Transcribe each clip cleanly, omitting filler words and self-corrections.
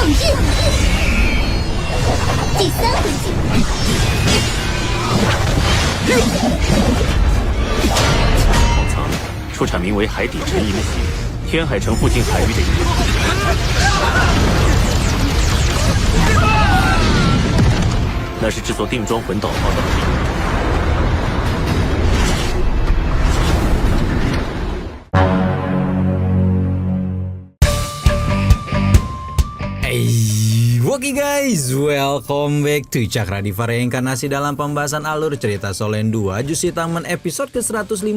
第三回合，宝藏出产名为海底沉银器，天海城附近海域的银那是制作定装魂导宝的能力。Oke guys, welcome back to Cakra Diva Reinkarnasi dalam pembahasan alur cerita Solen 2 Jusitamen episode ke-157.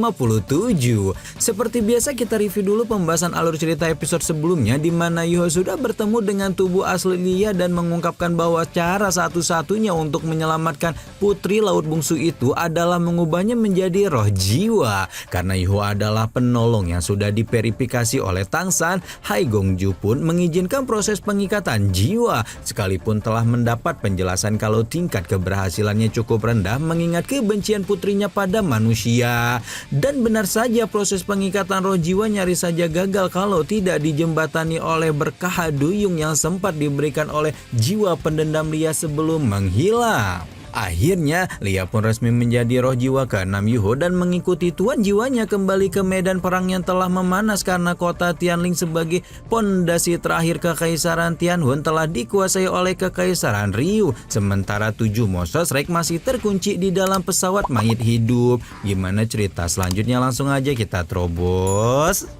Seperti biasa kita review dulu pembahasan alur cerita episode sebelumnya, di mana Yuho sudah bertemu dengan tubuh asli Lia dan mengungkapkan bahwa cara satu-satunya untuk menyelamatkan putri laut bungsu itu adalah mengubahnya menjadi roh jiwa. Karena Yuho adalah penolong yang sudah diverifikasi oleh Tang San, Hai Gongju pun mengizinkan proses pengikatan jiwa. Sekalipun telah mendapat penjelasan kalau tingkat keberhasilannya cukup rendah mengingat kebencian putrinya pada manusia. Dan benar saja proses pengikatan roh jiwa nyaris saja gagal kalau tidak dijembatani oleh berkah duyung yang sempat diberikan oleh jiwa pendendam Lia sebelum menghilang. Akhirnya Lia pun resmi menjadi roh jiwa ke-6 Yuho dan mengikuti tuan jiwanya kembali ke medan perang yang telah memanas karena kota Tianling sebagai pondasi terakhir Kekaisaran Tianhun telah dikuasai oleh Kekaisaran Ryu. Sementara 7 Moses Rek masih terkunci di dalam pesawat mayit hidup. Gimana cerita selanjutnya? Langsung aja kita terobos.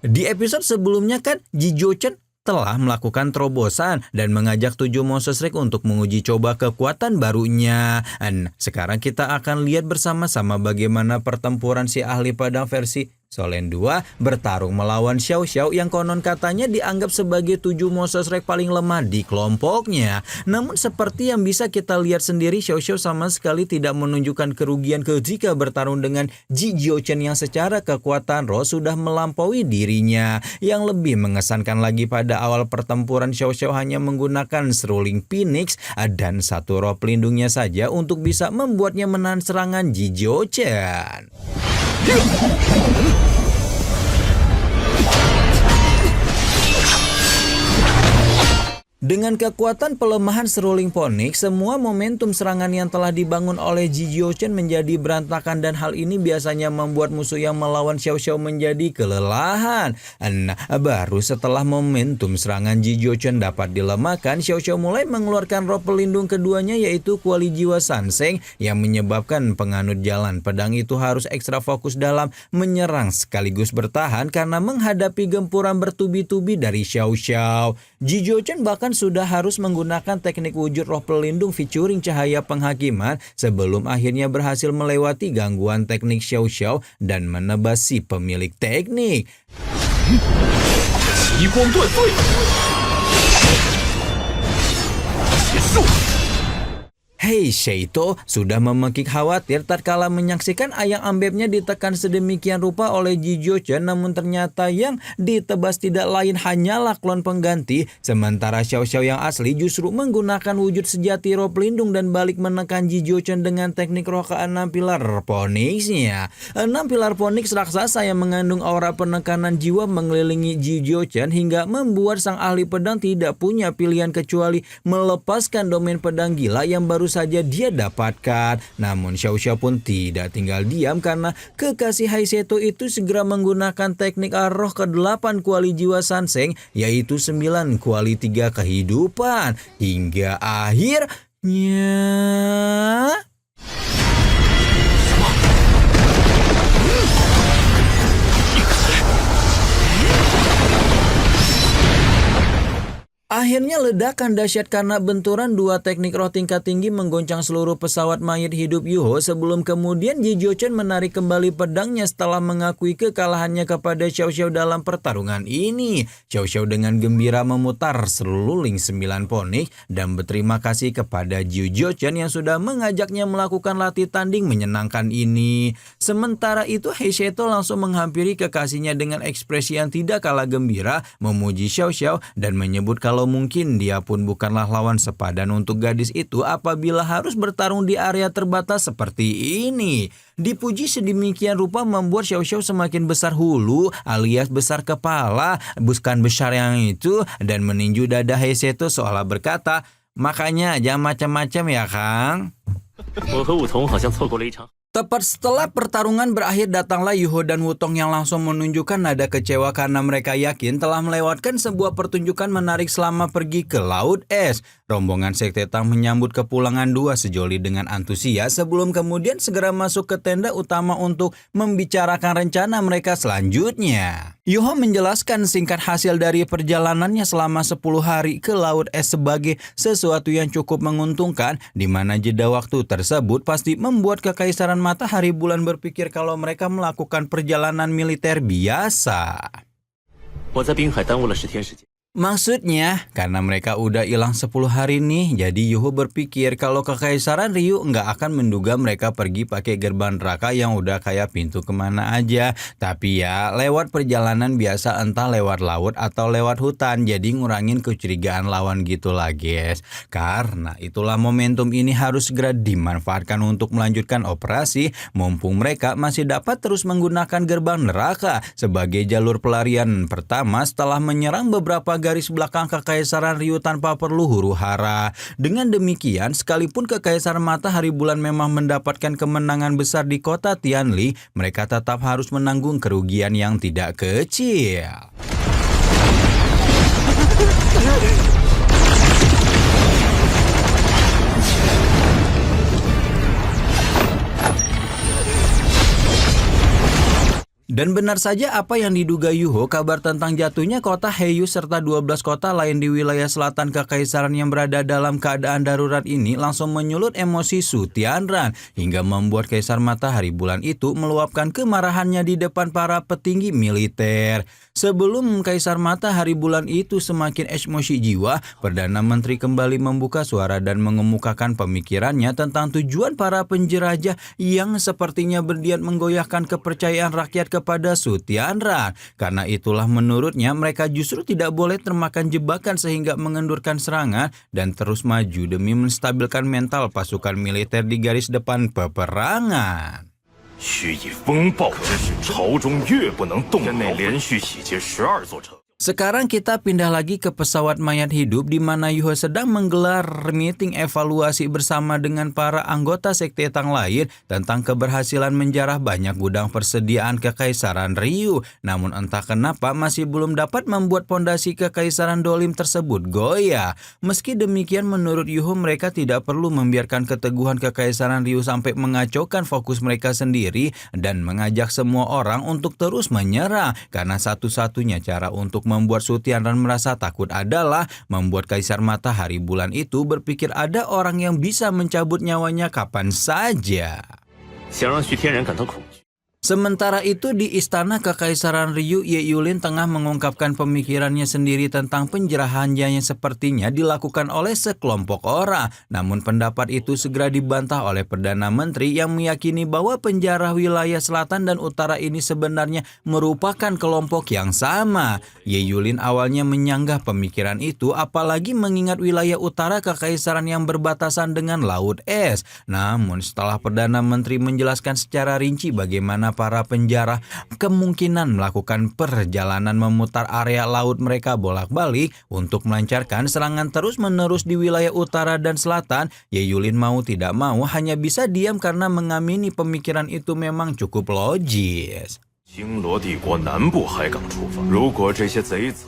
Di episode sebelumnya kan Jijo-chan telah melakukan terobosan dan mengajak 7 Moses Rek untuk menguji coba kekuatan barunya. Sekarang kita akan lihat bersama-sama bagaimana pertempuran si ahli pedang versi Solen 2 bertarung melawan Xiao Xiao yang konon katanya dianggap sebagai 7 Moses Rek paling lemah di kelompoknya. Namun seperti yang bisa kita lihat sendiri, Xiao Xiao sama sekali tidak menunjukkan kerugian ketika bertarung dengan Ji Jiuchen yang secara kekuatan roh sudah melampaui dirinya. Yang lebih mengesankan lagi, pada awal pertempuran Xiao Xiao hanya menggunakan seruling Phoenix dan satu roh pelindungnya saja untuk bisa membuatnya menahan serangan Ji Jiuchen. Dengan kekuatan pelemahan seruling Phoenix, semua momentum serangan yang telah dibangun oleh Ji Jiuchen menjadi berantakan dan hal ini biasanya membuat musuh yang melawan Xiao Xiao menjadi kelelahan. Baru setelah momentum serangan Ji Jiuchen dapat dilemahkan, Xiao Xiao mulai mengeluarkan roh pelindung keduanya yaitu kuali jiwa Sanseng yang menyebabkan penganut jalan pedang itu harus ekstra fokus dalam menyerang sekaligus bertahan karena menghadapi gempuran bertubi-tubi dari Xiao Xiao. Ji Jiuchen bahkan sudah harus menggunakan teknik wujud roh pelindung featuring cahaya penghakiman sebelum akhirnya berhasil melewati gangguan teknik Xiao Xiao dan menebas si pemilik teknik. Hei Sheito sudah memekik khawatir tatkala menyaksikan ayang ambebnya ditekan sedemikian rupa oleh Ji Jiuchen, namun ternyata yang ditebas tidak lain hanyalah klon pengganti. Sementara Xiao Xiao yang asli justru menggunakan wujud sejati roh pelindung dan balik menekan Ji Jiuchen dengan teknik roh ke-6 pilar Phoenix-nya. 6 pilar Phoenix raksasa yang mengandung aura penekanan jiwa mengelilingi Ji Jiuchen hingga membuat sang ahli pedang tidak punya pilihan kecuali melepaskan domain pedang gila yang baru saja dia dapatkan. Namun Xiao Xiao pun tidak tinggal diam karena kekasih Hai Seto itu segera menggunakan teknik roh ke-8 kuali jiwa Sanseng yaitu 9 kuali 3 kehidupan hingga akhirnya Akhirnya ledakan dahsyat karena benturan dua teknik roh tingkat tinggi menggoncang seluruh pesawat mayat hidup Yuho sebelum kemudian Ji Jiuchen menarik kembali pedangnya setelah mengakui kekalahannya kepada Xiao Xiao dalam pertarungan ini. Xiao Xiao dengan gembira memutar seruling 9 Phoenix dan berterima kasih kepada Ji Jiuchen yang sudah mengajaknya melakukan latih tanding menyenangkan ini. Sementara itu Hei Sheto langsung menghampiri kekasihnya dengan ekspresi yang tidak kalah gembira, memuji Xiao Xiao dan menyebut kalau kalau mungkin dia pun bukanlah lawan sepadan untuk gadis itu apabila harus bertarung di area terbatas seperti ini. Dipuji sedemikian rupa membuat Xiao Xiao semakin besar hulu alias besar kepala, bukan besar yang itu, dan meninju dada Heiseto seolah berkata, makanya jangan macam-macam ya Kang. 我和武桐好像错过了一场。 Tepat setelah pertarungan berakhir datanglah Yuho dan Wutong yang langsung menunjukkan nada kecewa karena mereka yakin telah melewatkan sebuah pertunjukan menarik selama pergi ke Laut Es. Rombongan Sekte Tang menyambut kepulangan dua sejoli dengan antusias sebelum kemudian segera masuk ke tenda utama untuk membicarakan rencana mereka selanjutnya. Yuho menjelaskan singkat hasil dari perjalanannya selama 10 hari ke Laut Es sebagai sesuatu yang cukup menguntungkan, di mana jeda waktu tersebut pasti membuat Kekaisaran Matahari Bulan berpikir kalau mereka melakukan perjalanan militer biasa. 我在滨海耽误了10天时间。 Maksudnya, karena mereka udah hilang 10 hari nih, jadi Yuho berpikir kalau Kekaisaran Ryu nggak akan menduga mereka pergi pakai gerbang neraka yang udah kayak pintu kemana aja. Tapi ya, lewat perjalanan biasa entah lewat laut atau lewat hutan, jadi ngurangin kecurigaan lawan gitu lah guys. Karena itulah momentum ini harus segera dimanfaatkan untuk melanjutkan operasi, mumpung mereka masih dapat terus menggunakan gerbang neraka sebagai jalur pelarian pertama setelah menyerang beberapa garis belakang Kekaisaran Ryu tanpa perlu huru-hara. Dengan demikian, sekalipun Kekaisaran Matahari Bulan memang mendapatkan kemenangan besar di kota Tianli, mereka tetap harus menanggung kerugian yang tidak kecil. Dan benar saja apa yang diduga Yuho, kabar tentang jatuhnya kota Heiyu serta 12 kota lain di wilayah selatan Kekaisaran yang berada dalam keadaan darurat ini langsung menyulut emosi Su Tianran hingga membuat Kaisar Matahari Bulan itu meluapkan kemarahannya di depan para petinggi militer. Sebelum Kaisar Matahari Bulan itu semakin emosi jiwa, Perdana Menteri kembali membuka suara dan mengemukakan pemikirannya tentang tujuan para penjelajah yang sepertinya berniat menggoyahkan kepercayaan rakyat kepada Su Tianran. Karena itulah menurutnya mereka justru tidak boleh termakan jebakan sehingga mengendurkan serangan dan terus maju demi menstabilkan mental pasukan militer di garis depan peperangan. 须以风暴之势，朝中越不能动摇。天内连续洗劫12座城。 Sekarang kita pindah lagi ke pesawat mayat hidup di mana Yuho sedang menggelar meeting evaluasi bersama dengan para anggota Sekte Tang lain tentang keberhasilan menjarah banyak gudang persediaan Kekaisaran Ryu. Namun entah kenapa masih belum dapat membuat pondasi Kekaisaran Dolim tersebut goyah. Meski demikian menurut Yuho mereka tidak perlu membiarkan keteguhan Kekaisaran Ryu sampai mengacaukan fokus mereka sendiri dan mengajak semua orang untuk terus menyerang karena satu-satunya cara untuk membuat Su Tianran merasa takut adalah membuat Kaisar Matahari Bulan itu berpikir ada orang yang bisa mencabut nyawanya kapan saja. 想让徐天然感到恐惧。 Sementara itu di istana Kekaisaran Ryu, Ye Yulin tengah mengungkapkan pemikirannya sendiri tentang penjarahannya yang sepertinya dilakukan oleh sekelompok orang. Namun pendapat itu segera dibantah oleh Perdana Menteri yang meyakini bahwa penjara wilayah selatan dan utara ini sebenarnya merupakan kelompok yang sama. Ye Yulin awalnya menyanggah pemikiran itu apalagi mengingat wilayah utara Kekaisaran yang berbatasan dengan Laut Es. Namun setelah Perdana Menteri menjelaskan secara rinci bagaimana para penjara kemungkinan melakukan perjalanan memutar area laut mereka bolak-balik untuk melancarkan serangan terus-menerus di wilayah utara dan selatan, Ye Yulin mau tidak mau hanya bisa diam karena mengamini pemikiran itu memang cukup logis. 星罗帝国南部海港出发，如果这些贼子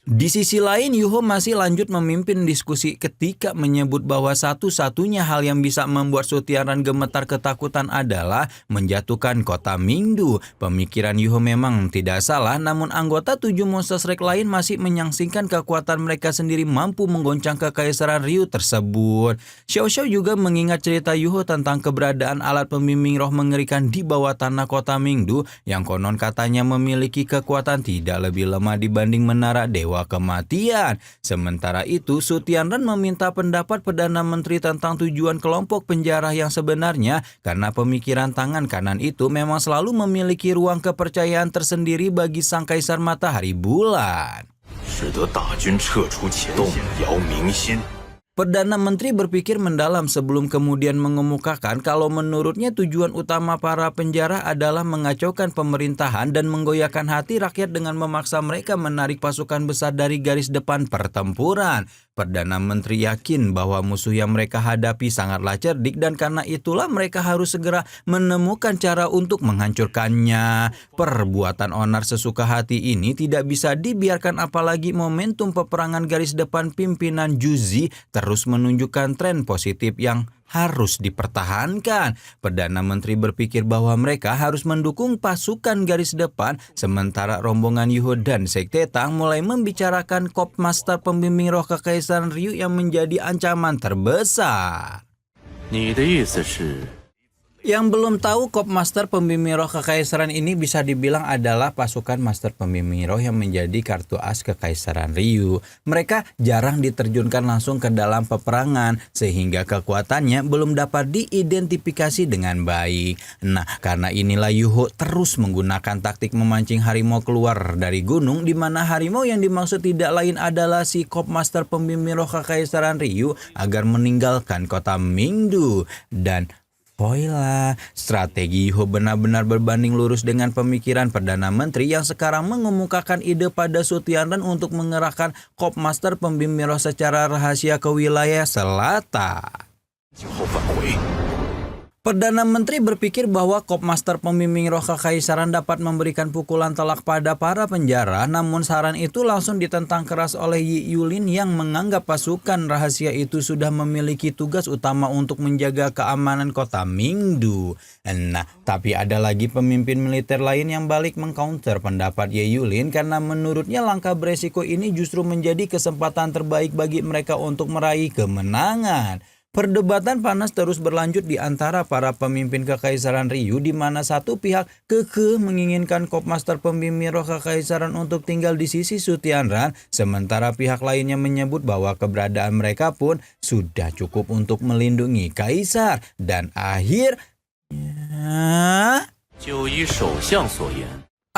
Di sisi lain, Yuho masih lanjut memimpin diskusi ketika menyebut bahwa satu-satunya hal yang bisa membuat Su Tianran gemetar ketakutan adalah menjatuhkan kota Mingdu. Pemikiran Yuho memang tidak salah, namun anggota 7 Monster Strike lain masih menyangsingkan kekuatan mereka sendiri mampu menggoncang Kekaisaran Ryu tersebut. Xiao Xiao juga mengingat cerita Yuho tentang keberadaan alat pembimbing roh mengerikan di bawah tanah kota Mingdu yang konon katanya memiliki kekuatan tidak lebih lemah dibanding menara Dewa Kematian. Sementara itu, Su Tianran meminta pendapat Perdana Menteri tentang tujuan kelompok penjara yang sebenarnya karena pemikiran tangan kanan itu memang selalu memiliki ruang kepercayaan tersendiri bagi Sang Kaisar Matahari Bulan. 使得大军撤出前线，动摇民心。 Perdana Menteri berpikir mendalam sebelum kemudian mengemukakan kalau menurutnya tujuan utama para penjara adalah mengacaukan pemerintahan dan menggoyahkan hati rakyat dengan memaksa mereka menarik pasukan besar dari garis depan pertempuran. Perdana Menteri yakin bahwa musuh yang mereka hadapi sangatlah cerdik dan karena itulah mereka harus segera menemukan cara untuk menghancurkannya. Perbuatan onar sesuka hati ini tidak bisa dibiarkan apalagi momentum peperangan garis depan pimpinan Juzi terus menunjukkan tren positif yang harus dipertahankan. Perdana Menteri berpikir bahwa mereka harus mendukung pasukan garis depan, sementara rombongan Yuho dan Sekte Tang mulai membicarakan Kopmaster pembimbing roh Kekaisaran Ryu yang menjadi ancaman terbesar. 你的意思是？ Yang belum tahu, Kopmaster pembimbing roh Kekaisaran ini bisa dibilang adalah pasukan Master pembimbing roh yang menjadi kartu as Kekaisaran Ryu. Mereka jarang diterjunkan langsung ke dalam peperangan, sehingga kekuatannya belum dapat diidentifikasi dengan baik. Nah, karena inilah Yuho terus menggunakan taktik memancing harimau keluar dari gunung, di mana harimau yang dimaksud tidak lain adalah si Kopmaster pembimbing roh Kekaisaran Ryu agar meninggalkan kota Mingdu. Dan Voila, strategi Yuho benar-benar berbanding lurus dengan pemikiran Perdana Menteri yang sekarang mengemukakan ide pada Su Tianran untuk mengerahkan Kopmaster pembimbing roh secara rahasia ke wilayah selatan. Perdana Menteri berpikir bahwa Kopmaster pembimbing roh Kekaisaran dapat memberikan pukulan telak pada para penjara, namun saran itu langsung ditentang keras oleh Yi Yulin yang menganggap pasukan rahasia itu sudah memiliki tugas utama untuk menjaga keamanan kota Mingdu. Nah, tapi ada lagi pemimpin militer lain yang balik mengcounter pendapat Yi Yulin karena menurutnya langkah beresiko ini justru menjadi kesempatan terbaik bagi mereka untuk meraih kemenangan. Perdebatan panas terus berlanjut di antara para pemimpin Kekaisaran Ryu, di mana satu pihak kekeh menginginkan Kopmaster pembimbing roh Kekaisaran untuk tinggal di sisi Su Tianran, sementara pihak lainnya menyebut bahwa keberadaan mereka pun sudah cukup untuk melindungi Kaisar. Dan akhirnya, 就依首相所言，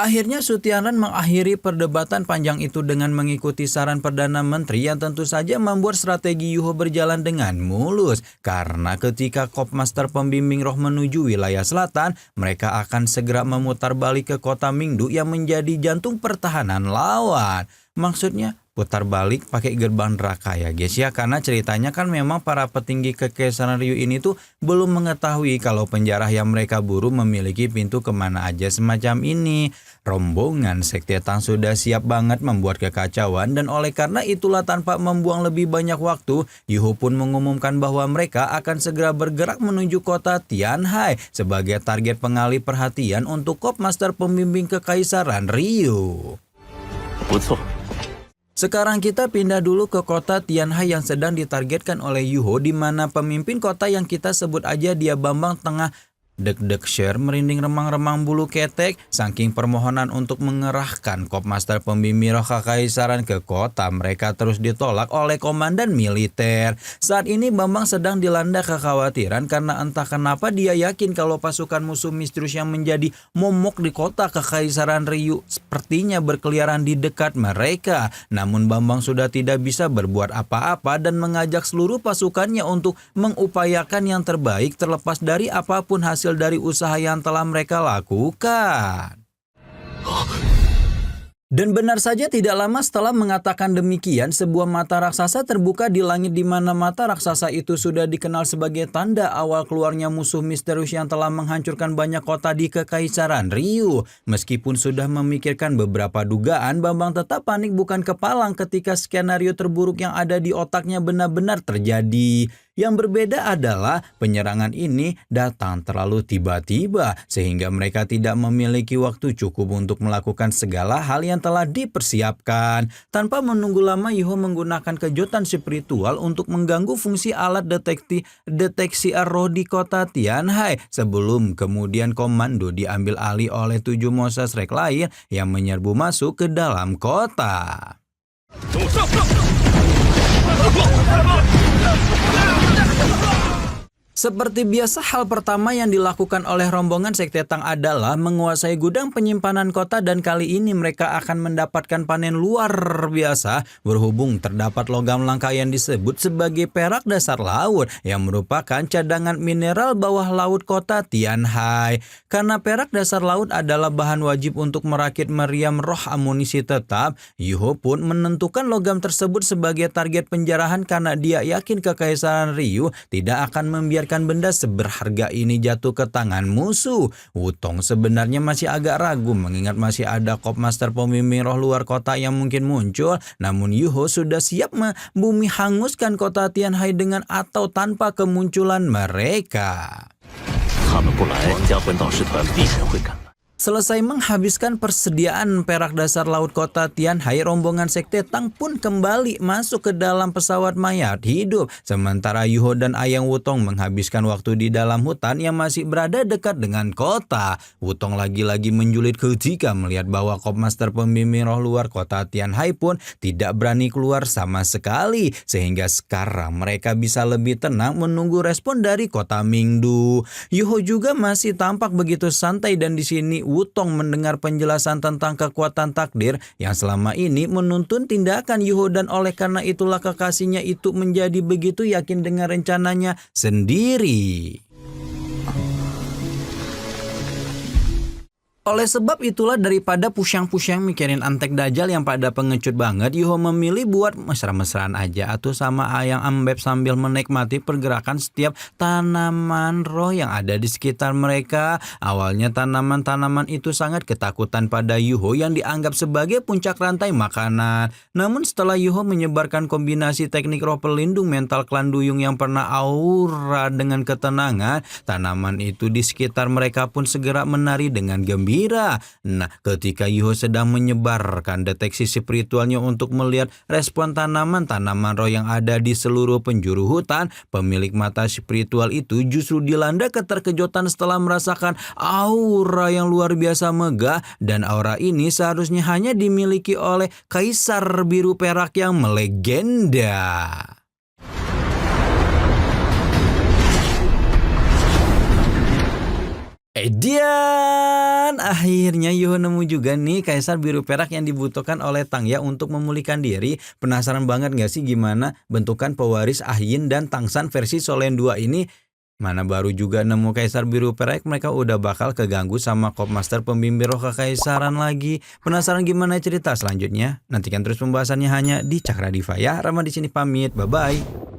Akhirnya Su Tianran mengakhiri perdebatan panjang itu dengan mengikuti saran Perdana Menteri yang tentu saja membuat strategi Yuho berjalan dengan mulus. Karena ketika Kopmaster pembimbing roh menuju wilayah selatan, mereka akan segera memutar balik ke kota Mingdu yang menjadi jantung pertahanan lawan. Maksudnya putar balik pakai gerbang neraka ya guys ya, karena ceritanya kan memang para petinggi Kekaisaran Ryu ini tuh belum mengetahui kalau penjara yang mereka buru memiliki pintu kemana aja semacam ini. Rombongan Sekte Tang sudah siap banget membuat kekacauan dan oleh karena itulah tanpa membuang lebih banyak waktu, Yuho pun mengumumkan bahwa mereka akan segera bergerak menuju kota Tianhai sebagai target pengalih perhatian untuk Kopmaster pembimbing Kekaisaran Ryu. 不错。 Sekarang kita pindah dulu ke kota Tianhai yang sedang ditargetkan oleh Yuho, di mana pemimpin kota yang kita sebut aja dia Bambang tengah deg-deg share merinding remang-remang bulu ketek saking permohonan untuk mengerahkan Kopmaster pembimbing roh Kekaisaran ke kota mereka terus ditolak oleh komandan militer. Saat ini Bambang sedang dilanda kekhawatiran karena entah kenapa dia yakin kalau pasukan musuh misterius yang menjadi momok di kota Kekaisaran Ryu sepertinya berkeliaran di dekat mereka. Namun Bambang sudah tidak bisa berbuat apa-apa dan mengajak seluruh pasukannya untuk mengupayakan yang terbaik terlepas dari apapun hasil dari usaha yang telah mereka lakukan. Dan benar saja tidak lama setelah mengatakan demikian, sebuah mata raksasa terbuka di langit di mana mata raksasa itu sudah dikenal sebagai tanda awal keluarnya musuh misterius yang telah menghancurkan banyak kota di Kekaisaran Ryu. Meskipun sudah memikirkan beberapa dugaan, Bambang tetap panik bukan kepalang ketika skenario terburuk yang ada di otaknya benar-benar terjadi. Yang berbeda adalah penyerangan ini datang terlalu tiba-tiba sehingga mereka tidak memiliki waktu cukup untuk melakukan segala hal yang telah dipersiapkan. Tanpa menunggu lama, Yuho menggunakan kejutan spiritual untuk mengganggu fungsi alat deteksi roh di kota Tianhai sebelum kemudian komando diambil alih oleh 7 Moses Rex lain yang menyerbu masuk ke dalam kota. Seperti biasa, hal pertama yang dilakukan oleh rombongan Sekte Tang adalah menguasai gudang penyimpanan kota dan kali ini mereka akan mendapatkan panen luar biasa berhubung terdapat logam langka yang disebut sebagai perak dasar laut yang merupakan cadangan mineral bawah laut kota Tianhai. Karena perak dasar laut adalah bahan wajib untuk merakit meriam roh amunisi tetap, Yuho pun menentukan logam tersebut sebagai target penjarahan karena dia yakin Kekaisaran Ryu tidak akan membiarkan benda seberharga ini jatuh ke tangan musuh. Wutong sebenarnya masih agak ragu mengingat masih ada Cop Master pembimbing roh luar kota yang mungkin muncul, namun Yuho sudah siap membumi hanguskan kota Tianhai dengan atau tanpa kemunculan mereka. 他们不来，加魂导师团必然会赶来。 Selesai menghabiskan persediaan perak dasar laut kota Tianhai, rombongan Sekte Tang pun kembali masuk ke dalam pesawat mayat hidup. Sementara Yuho dan Ayang Wutong menghabiskan waktu di dalam hutan yang masih berada dekat dengan kota. Wutong lagi-lagi menjulit ketika melihat bahwa Cop Master pembimbing roh luar kota Tianhai pun tidak berani keluar sama sekali. Sehingga sekarang mereka bisa lebih tenang menunggu respon dari kota Mingdu. Yuho juga masih tampak begitu santai dan di sini Wutong mendengar penjelasan tentang kekuatan takdir yang selama ini menuntun tindakan Yuho dan oleh karena itulah kekasihnya itu menjadi begitu yakin dengan rencananya sendiri. Oleh sebab itulah daripada pusyang-pusyang mikirin Antek Dajjal yang pada pengecut banget, Yuho memilih buat mesra-mesraan aja atau sama Ayang Ambeb sambil menikmati pergerakan setiap tanaman roh yang ada di sekitar mereka. Awalnya tanaman-tanaman itu sangat ketakutan pada Yuho yang dianggap sebagai puncak rantai makanan. Namun setelah Yuho menyebarkan kombinasi teknik roh pelindung mental klan Duyung yang pernah aura dengan ketenangan, tanaman itu di sekitar mereka pun segera menari dengan gembira. Nah, ketika Yuho sedang menyebarkan deteksi spiritualnya untuk melihat respon tanaman-tanaman roh yang ada di seluruh penjuru hutan, pemilik mata spiritual itu justru dilanda keterkejutan setelah merasakan aura yang luar biasa megah, dan aura ini seharusnya hanya dimiliki oleh Kaisar Biru Perak yang melegenda. Dan akhirnya Yuho nemu juga nih Kaisar Biru Perak yang dibutuhkan oleh Tang Ya untuk memulihkan diri. Penasaran banget gak sih gimana bentukan pewaris Ahyin dan Tangsan versi Solen 2 ini? Mana baru juga nemu Kaisar Biru Perak, mereka udah bakal keganggu sama Cop Master pembimbing roh kekaisaran lagi. Penasaran gimana cerita selanjutnya? Nantikan terus pembahasannya hanya di Cakra Diva ya. Rama di sini pamit, bye bye.